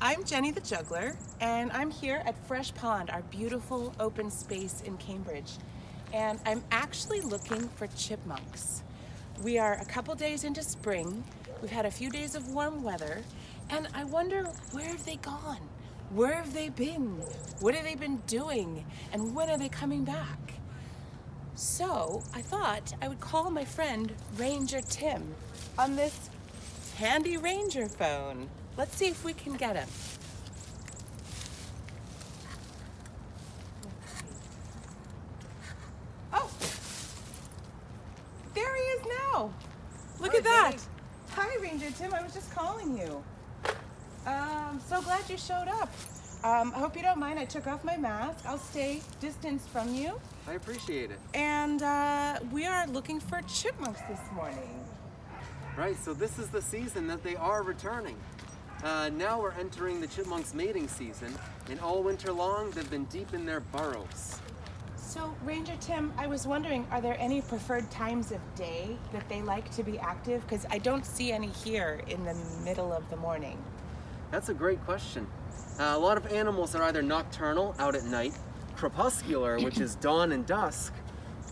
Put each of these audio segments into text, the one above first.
I'm Jenny the Juggler, and I'm here at Fresh Pond, our beautiful open space in Cambridge. And I'm actually looking for chipmunks. We are a couple days into spring, we've had a few days of warm weather, and I wonder, where have they gone? Where have they been? What have they been doing? And when are they coming back? So I thought I would call my friend Ranger Tim on this handy Ranger phone. Let's see if we can get him. Oh, there he is now. Look at that. Hi, Ranger Tim. I was just calling you. So glad you showed up. I hope you don't mind. I took off my mask. I'll stay distanced from you. I appreciate it. And we are looking for chipmunks this morning. Right, so this is the season that they are returning. Now we're entering the chipmunks' mating season, and all winter long they've been deep in their burrows. So, Ranger Tim, I was wondering, are there any preferred times of day that they like to be active? Because I don't see any here in the middle of the morning. That's a great question. A lot of animals are either nocturnal, out at night, crepuscular, which is dawn and dusk.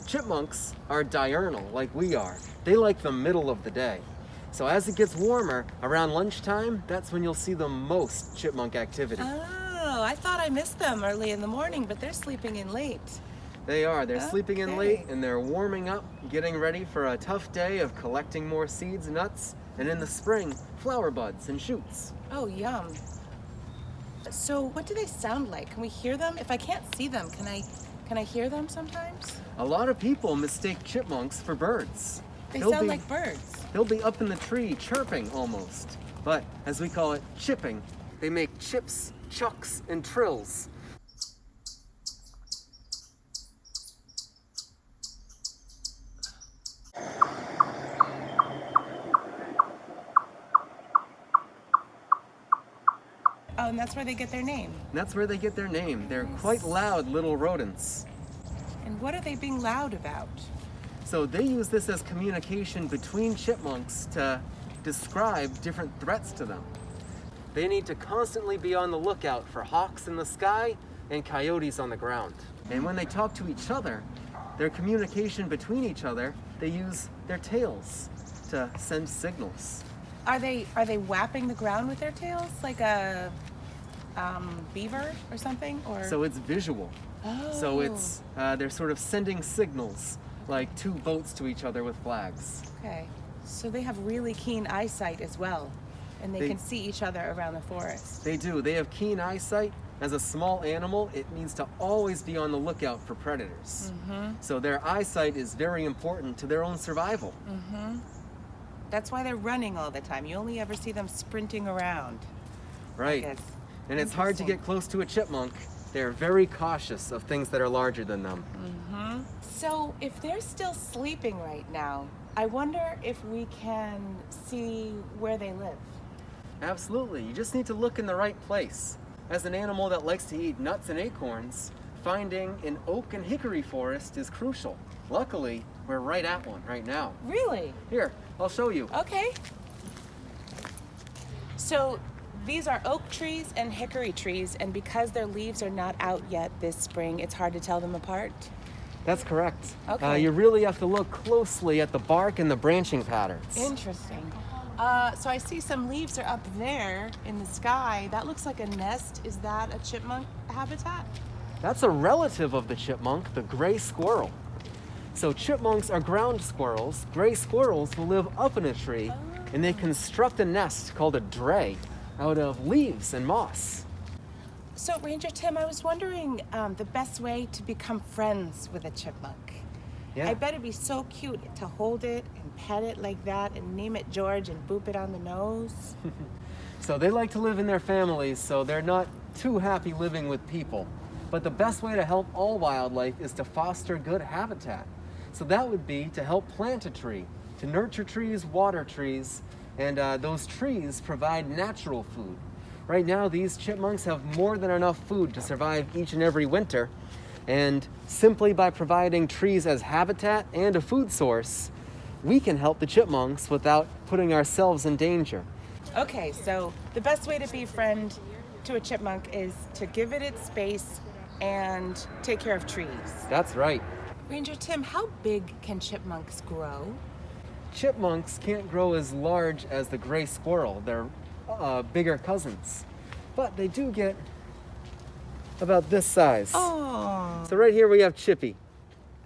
Chipmunks are diurnal, like we are. They like the middle of the day. So as it gets warmer, around lunchtime, that's when you'll see the most chipmunk activity. Oh, I thought I missed them early in the morning, but they're sleeping in late. They are. They're sleeping in late, Okay. and they're warming up, getting ready for a tough day of collecting more seeds, nuts, and in the spring, flower buds and shoots. Oh, yum. So what do they sound like? Can we hear them? If I can't see them, can I hear them sometimes? A lot of people mistake chipmunks for birds. They They'll sound be- like birds. They'll be up in the tree chirping almost. But as we call it, chipping, they make chips, chucks, and trills. Oh, and that's where they get their name. And that's where they get their name. They're quite loud little rodents. And what are they being loud about? So they use this as communication between chipmunks to describe different threats to them. They need to constantly be on the lookout for hawks in the sky and coyotes on the ground. And when they talk to each other, their communication between each other, they use their tails to send signals. Are they whapping the ground with their tails like a beaver or something? Or So it's visual. So Oh. it's they're sort of sending signals like two boats to each other with flags. Okay. So they have really keen eyesight as well, and they They- can see each other around the forest. They do. They have keen eyesight. As a small animal, it needs to always be on the lookout for predators. So their eyesight is very important to their own survival. That's why they're running all the time. You only ever see them sprinting around. Right. Guess. And it's hard to Interesting. get close to a chipmunk. They're very cautious of things that are larger than them. So if they're still sleeping right now, I wonder if we can see where they live. Absolutely. You just need to look in the right place. As an animal that likes to eat nuts and acorns, finding an oak and hickory forest is crucial. Luckily, we're right at one right now. Really? Here, I'll show you. Okay. So these are oak trees and hickory trees, and because their leaves are not out yet this spring, it's hard to tell them apart. That's correct. Okay. You really have to look closely at the bark and the branching patterns. Interesting. So I see some leaves are up there in the sky. That looks like a nest. Is that a chipmunk habitat? That's a relative of the chipmunk, the gray squirrel. So chipmunks are ground squirrels. Gray squirrels will live up in a tree, and they construct a nest called a dray out of leaves and moss. So Ranger Tim, I was wondering the best way to become friends with a chipmunk. Yeah. I bet it'd be so cute to hold it and pet it like that and name it George and boop it on the nose. So they like to live in their families, so they're not too happy living with people. But the best way to help all wildlife is to foster good habitat. So that would be to help plant a tree, to nurture trees, water trees, and those trees provide natural food. Right now, these chipmunks have more than enough food to survive each and every winter. And simply by providing trees as habitat and a food source, we can help the chipmunks without putting ourselves in danger. Okay, so the best way to be a friend to a chipmunk is to give it its space and take care of trees. That's right. Ranger Tim, how big can chipmunks grow? Chipmunks can't grow as large as the gray squirrel. They're bigger cousins. But they do get about this size. Oh, So right here we have Chippy.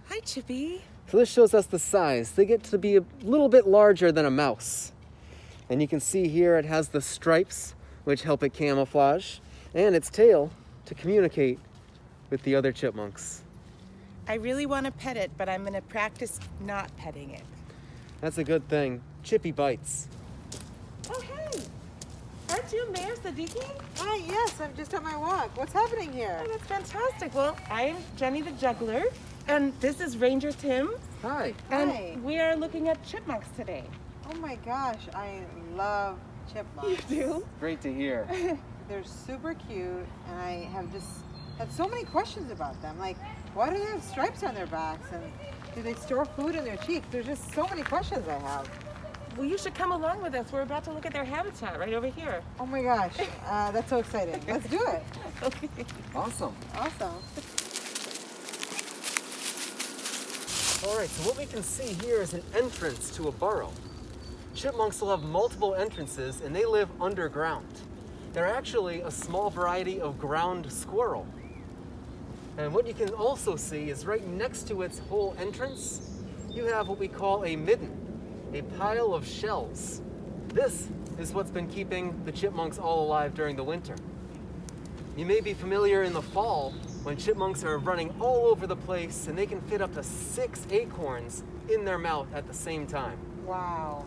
hi Chippy. So this shows us the size. They get to be a little bit larger than a mouse. And you can see here it has the stripes, which help it camouflage, and its tail to communicate with the other chipmunks. I really want to pet it, but I'm going to practice not petting it. That's a good thing. Chippy bites. Oh, hey. Aren't you Mayor Siddiqui? Hi, yes, I'm just on my walk. What's happening here? Oh, that's fantastic. Well, I'm Jenny the Juggler, and this is Ranger Tim. Hi. And Hi. we are looking at chipmunks today. Oh my gosh, I love chipmunks. do? Great to hear. They're super cute, and I have just had so many questions about them. Like, why do they have stripes on their backs? And do they store food in their cheeks? There's just so many questions I have. Well, you should come along with us. We're about to look at their habitat right over here. Oh my gosh, that's so exciting. Let's do it. Okay. Awesome. Awesome. All right, so what we can see here is an entrance to a burrow. Chipmunks will have multiple entrances and they live underground. They're actually a small variety of ground squirrel. And what you can also see is right next to its whole entrance, you have what we call a midden, a pile of shells. This is what's been keeping the chipmunks all alive during the winter. You may be familiar in the fall when chipmunks are running all over the place and they can fit up to 6 acorns in their mouth at the same time. Wow.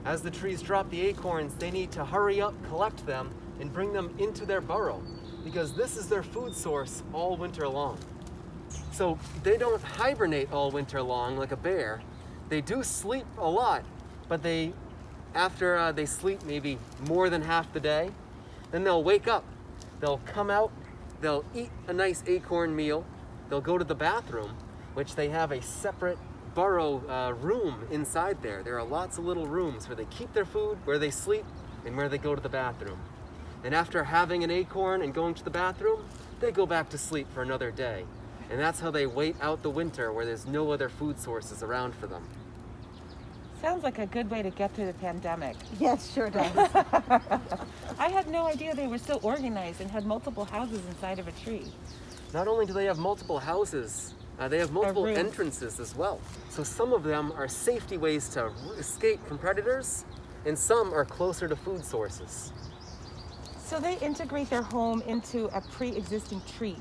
As the trees drop the acorns, they need to hurry up, collect them, and bring them into their burrow because this is their food source all winter long. So they don't hibernate all winter long like a bear. They do sleep a lot, but after they sleep maybe more than half the day, then they'll wake up. They'll come out, they'll eat a nice acorn meal, they'll go to the bathroom, which they have a separate burrow room inside there. There are lots of little rooms where they keep their food, where they sleep, and where they go to the bathroom. And after having an acorn and going to the bathroom, they go back to sleep for another day. And that's how they wait out the winter where there's no other food sources around for them. Sounds like a good way to get through the pandemic. Yes, sure does. I had no idea they were so organized and had multiple houses inside of a tree. Not only do they have multiple houses, they have multiple rooms. entrances as well. So some of them are safety ways to escape from predators, and some are closer to food sources. So they integrate their home into a pre-existing tree.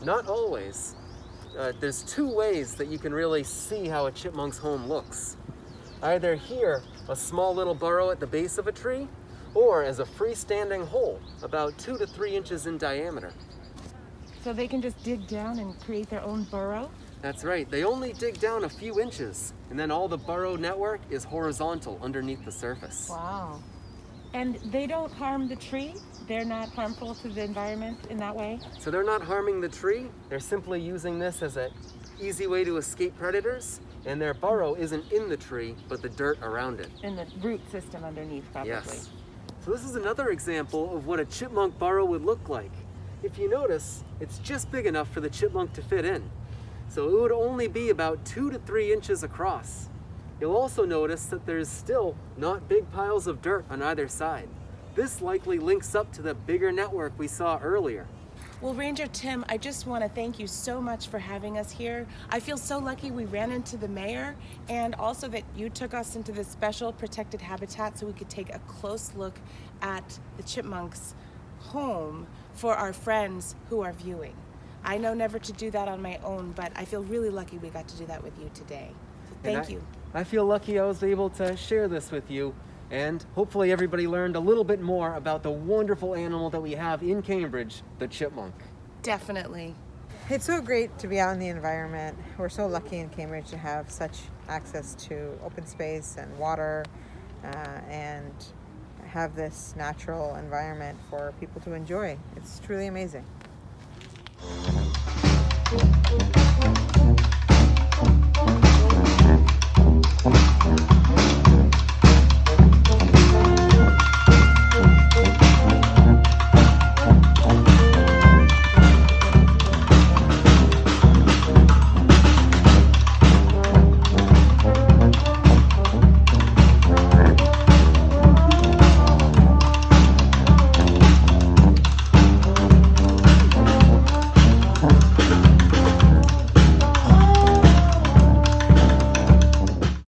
Not always. There's 2 ways that you can really see how a chipmunk's home looks. Either here, a small little burrow at the base of a tree, or as a freestanding hole about 2 to 3 inches in diameter. So they can just dig down and create their own burrow? That's right, they only dig down a few inches, and then all the burrow network is horizontal underneath the surface. Wow. And they don't harm the tree? They're not harmful to the environment in that way? So they're not harming the tree, they're simply using this as an easy way to escape predators, and their burrow isn't in the tree, but the dirt around it. In the root system underneath, probably. Yes. So this is another example of what a chipmunk burrow would look like. If you notice, it's just big enough for the chipmunk to fit in. So it would only be about 2 to 3 inches across. You'll also notice that there's still not big piles of dirt on either side. This likely links up to the bigger network we saw earlier. Well, Ranger Tim, I just want to thank you so much for having us here. I feel so lucky we ran into the mayor and also that you took us into this special protected habitat so we could take a close look at the chipmunks' home for our friends who are viewing. I know never to do that on my own, but I feel really lucky we got to do that with you today. So thank you. I feel lucky I was able to share this with you, and hopefully everybody learned a little bit more about the wonderful animal that we have in Cambridge, the chipmunk. Definitely. It's so great to be out in the environment. We're so lucky in Cambridge to have such access to open space and water and have this natural environment for people to enjoy. It's truly amazing.